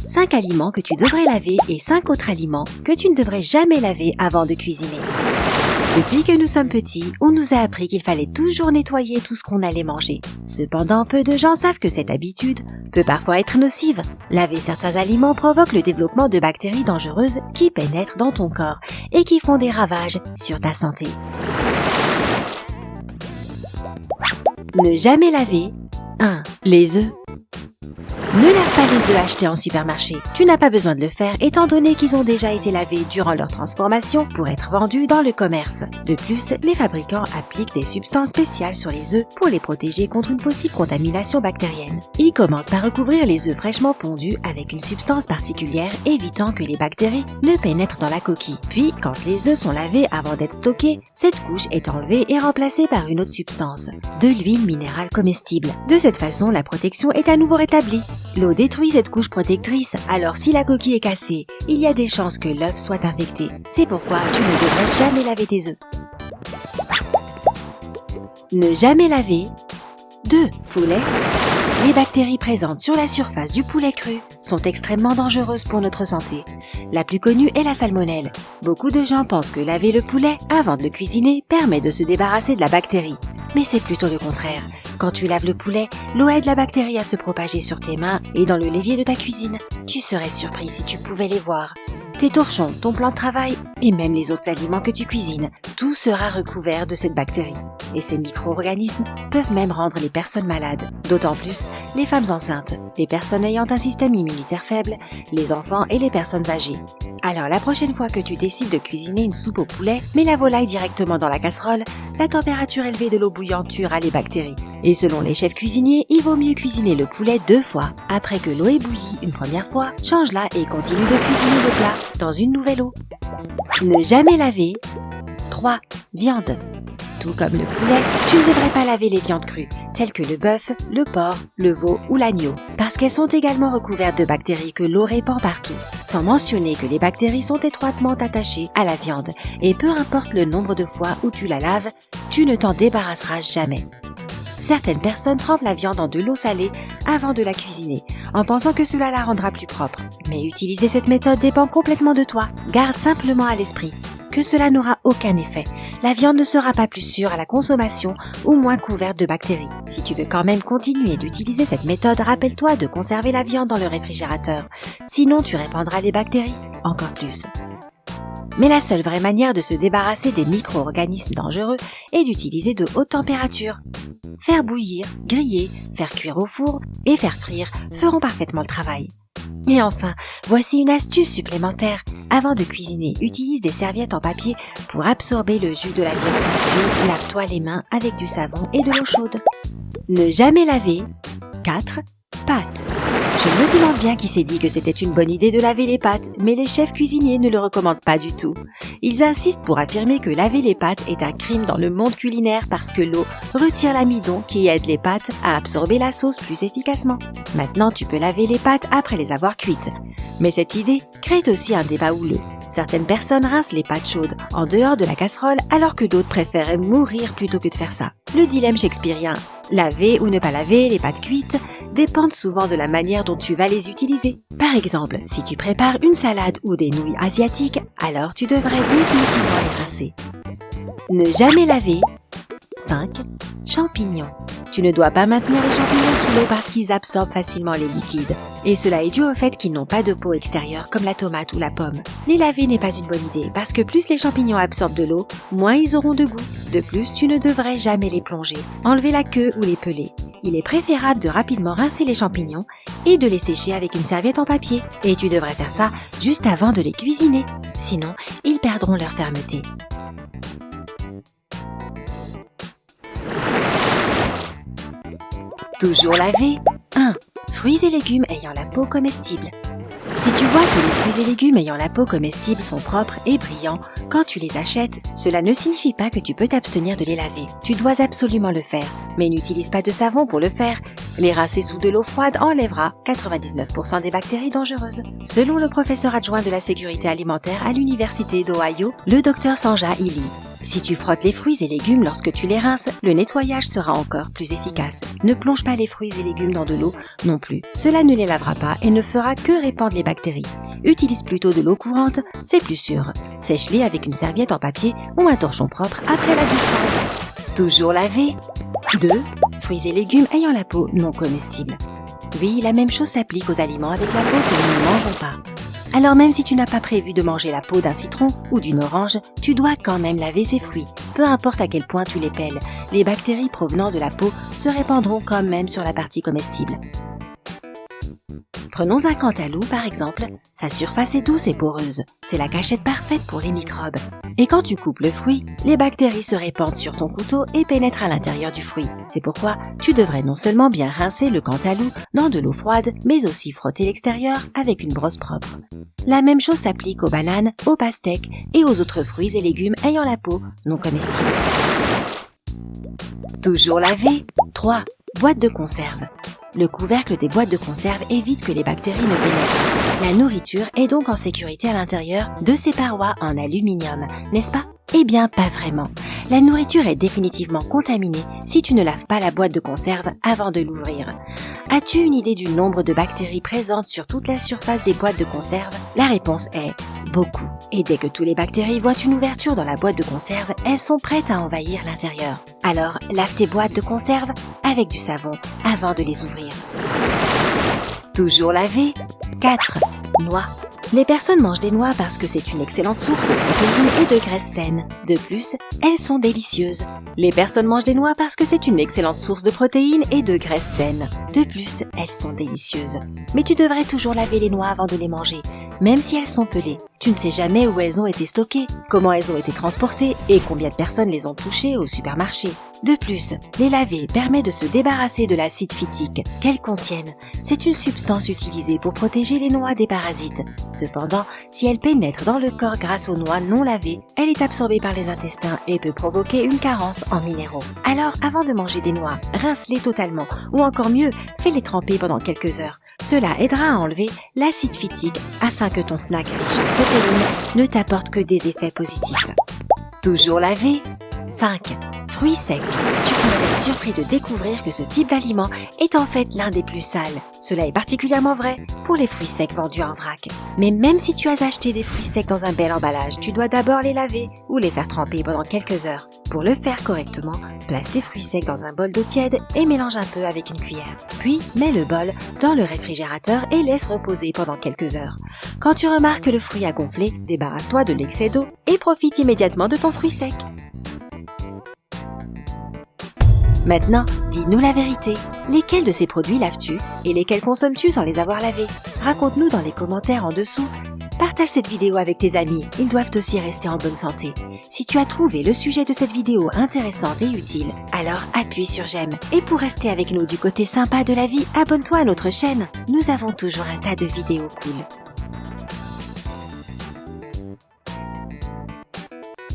5 aliments que tu devrais laver et 5 autres aliments que tu ne devrais jamais laver avant de cuisiner. Depuis que nous sommes petits, on nous a appris qu'il fallait toujours nettoyer tout ce qu'on allait manger. Cependant, peu de gens savent que cette habitude peut parfois être nocive. Laver certains aliments provoque le développement de bactéries dangereuses qui pénètrent dans ton corps et qui font des ravages sur ta santé. Ne jamais laver 1. Les œufs. Ne lave pas les œufs achetés en supermarché. Tu n'as pas besoin de le faire étant donné qu'ils ont déjà été lavés durant leur transformation pour être vendus dans le commerce. De plus, les fabricants appliquent des substances spéciales sur les œufs pour les protéger contre une possible contamination bactérienne. Ils commencent par recouvrir les œufs fraîchement pondus avec une substance particulière évitant que les bactéries ne pénètrent dans la coquille. Puis, quand les œufs sont lavés avant d'être stockés, cette couche est enlevée et remplacée par une autre substance, de l'huile minérale comestible. De cette façon, la protection est à nouveau rétablie. L'eau détruit cette couche protectrice, alors si la coquille est cassée, il y a des chances que l'œuf soit infecté. C'est pourquoi tu ne devrais jamais laver tes œufs. Ne jamais laver 2. Poulet. Les bactéries présentes sur la surface du poulet cru sont extrêmement dangereuses pour notre santé. La plus connue est la salmonelle. Beaucoup de gens pensent que laver le poulet avant de le cuisiner permet de se débarrasser de la bactérie. Mais c'est plutôt le contraire. Quand tu laves le poulet, l'eau aide la bactérie à se propager sur tes mains et dans le l'évier de ta cuisine. Tu serais surpris si tu pouvais les voir. Tes torchons, ton plan de travail et même les autres aliments que tu cuisines, tout sera recouvert de cette bactérie. Et ces micro-organismes peuvent même rendre les personnes malades. D'autant plus les femmes enceintes, les personnes ayant un système immunitaire faible, les enfants et les personnes âgées. Alors la prochaine fois que tu décides de cuisiner une soupe au poulet, mets la volaille directement dans la casserole. La température élevée de l'eau bouillante tuera les bactéries. Et selon les chefs cuisiniers, il vaut mieux cuisiner le poulet 2 fois. Après que l'eau ait bouilli une première fois, change-la et continue de cuisiner le plat dans une nouvelle eau. Ne jamais laver 3. Viande. Tout comme le poulet, tu ne devrais pas laver les viandes crues, telles que le bœuf, le porc, le veau ou l'agneau, parce qu'elles sont également recouvertes de bactéries que l'eau répand partout. Sans mentionner que les bactéries sont étroitement attachées à la viande, et peu importe le nombre de fois où tu la laves, tu ne t'en débarrasseras jamais. Certaines personnes trempent la viande dans de l'eau salée avant de la cuisiner, en pensant que cela la rendra plus propre. Mais utiliser cette méthode dépend complètement de toi. Garde simplement à l'esprit que cela n'aura aucun effet. La viande ne sera pas plus sûre à la consommation ou moins couverte de bactéries. Si tu veux quand même continuer d'utiliser cette méthode, rappelle-toi de conserver la viande dans le réfrigérateur. Sinon, tu répandras les bactéries encore plus. Mais la seule vraie manière de se débarrasser des micro-organismes dangereux est d'utiliser de hautes températures. Faire bouillir, griller, faire cuire au four et faire frire feront parfaitement le travail. Et enfin, voici une astuce supplémentaire. Avant de cuisiner, utilise des serviettes en papier pour absorber le jus de la viande. Puis, lave-toi les mains avec du savon et de l'eau chaude. Ne jamais laver 4. Pâtes. Je me demande bien qui s'est dit que c'était une bonne idée de laver les pâtes, mais les chefs cuisiniers ne le recommandent pas du tout. Ils insistent pour affirmer que laver les pâtes est un crime dans le monde culinaire parce que l'eau retire l'amidon qui aide les pâtes à absorber la sauce plus efficacement. Maintenant, tu peux laver les pâtes après les avoir cuites. Mais cette idée crée aussi un débat houleux. Certaines personnes rincent les pâtes chaudes en dehors de la casserole alors que d'autres préfèrent mourir plutôt que de faire ça. Le dilemme shakespearien, laver ou ne pas laver les pâtes cuites, dépendent souvent de la manière dont tu vas les utiliser. Par exemple, si tu prépares une salade ou des nouilles asiatiques, alors tu devrais définitivement les rincer. Ne jamais laver 5. Champignons. Tu ne dois pas maintenir les champignons sous l'eau parce qu'ils absorbent facilement les liquides. Et cela est dû au fait qu'ils n'ont pas de peau extérieure comme la tomate ou la pomme. Les laver n'est pas une bonne idée parce que plus les champignons absorbent de l'eau, moins ils auront de goût. De plus, tu ne devrais jamais les plonger, enlever la queue ou les peler. Il est préférable de rapidement rincer les champignons et de les sécher avec une serviette en papier. Et tu devrais faire ça juste avant de les cuisiner. Sinon, ils perdront leur fermeté. Toujours laver 1. Fruits et légumes ayant la peau comestible. Si tu vois que les fruits et légumes ayant la peau comestible sont propres et brillants quand tu les achètes, cela ne signifie pas que tu peux t'abstenir de les laver. Tu dois absolument le faire, mais n'utilise pas de savon pour le faire. Les rincer sous de l'eau froide enlèvera 99% des bactéries dangereuses. Selon le professeur adjoint de la sécurité alimentaire à l'université d'Ohio, le Dr Sanja Ili, Si tu frottes les fruits et légumes lorsque tu les rinces, le nettoyage sera encore plus efficace. Ne plonge pas les fruits et légumes dans de l'eau non plus. Cela ne les lavera pas et ne fera que répandre les bactéries. Utilise plutôt de l'eau courante, c'est plus sûr. Sèche-les avec une serviette en papier ou un torchon propre après la douche froide. Toujours laver. 2. Fruits et légumes ayant la peau non comestible. Oui, la même chose s'applique aux aliments avec la peau que nous ne mangeons pas. Alors même si tu n'as pas prévu de manger la peau d'un citron ou d'une orange, tu dois quand même laver ces fruits. Peu importe à quel point tu les pelles, les bactéries provenant de la peau se répandront quand même sur la partie comestible. Prenons un cantaloupe par exemple. Sa surface est douce et poreuse. C'est la cachette parfaite pour les microbes. Et quand tu coupes le fruit, les bactéries se répandent sur ton couteau et pénètrent à l'intérieur du fruit. C'est pourquoi tu devrais non seulement bien rincer le cantaloupe dans de l'eau froide, mais aussi frotter l'extérieur avec une brosse propre. La même chose s'applique aux bananes, aux pastèques et aux autres fruits et légumes ayant la peau non comestible. Toujours laver. 3. Boîte de conserve. Le couvercle des boîtes de conserve évite que les bactéries ne pénètrent. La nourriture est donc en sécurité à l'intérieur de ces parois en aluminium, n'est-ce pas? Eh bien, pas vraiment. La nourriture est définitivement contaminée si tu ne laves pas la boîte de conserve avant de l'ouvrir. As-tu une idée du nombre de bactéries présentes sur toute la surface des boîtes de conserve? La réponse est beaucoup. Et dès que tous les bactéries voient une ouverture dans la boîte de conserve, elles sont prêtes à envahir l'intérieur. Alors, lave tes boîtes de conserve avec du savon avant de les ouvrir. Toujours laver. 4. Noix. Les personnes mangent des noix parce que c'est une excellente source de protéines et de graisses saines. De plus, elles sont délicieuses. Les personnes mangent des noix parce que c'est une excellente source de protéines et de graisses saines. De plus, elles sont délicieuses. Mais tu devrais toujours laver les noix avant de les manger, même si elles sont pelées. Tu ne sais jamais où elles ont été stockées, comment elles ont été transportées et combien de personnes les ont touchées au supermarché. De plus, les laver permet de se débarrasser de l'acide phytique qu'elles contiennent. C'est une substance utilisée pour protéger les noix des parasites. Cependant, si elle pénètre dans le corps grâce aux noix non lavées, elle est absorbée par les intestins et peut provoquer une carence en minéraux. Alors, avant de manger des noix, rince-les totalement ou encore mieux, fais-les tremper pendant quelques heures. Cela aidera à enlever l'acide phytique afin que ton snack riche en protéines ne t'apporte que des effets positifs. Toujours laver. 5. Fruits secs. Tu pourrais être surpris de découvrir que ce type d'aliment est en fait l'un des plus sales. Cela est particulièrement vrai pour les fruits secs vendus en vrac. Mais même si tu as acheté des fruits secs dans un bel emballage, tu dois d'abord les laver ou les faire tremper pendant quelques heures. Pour le faire correctement, place tes fruits secs dans un bol d'eau tiède et mélange un peu avec une cuillère. Puis, mets le bol dans le réfrigérateur et laisse reposer pendant quelques heures. Quand tu remarques que le fruit a gonflé, débarrasse-toi de l'excès d'eau et profite immédiatement de ton fruit sec. Maintenant, dis-nous la vérité. Lesquels de ces produits laves-tu et lesquels consommes-tu sans les avoir lavés? Raconte-nous dans les commentaires en dessous. Partage cette vidéo avec tes amis, ils doivent aussi rester en bonne santé. Si tu as trouvé le sujet de cette vidéo intéressante et utile, alors appuie sur j'aime. Et pour rester avec nous du côté sympa de la vie, abonne-toi à notre chaîne. Nous avons toujours un tas de vidéos cool.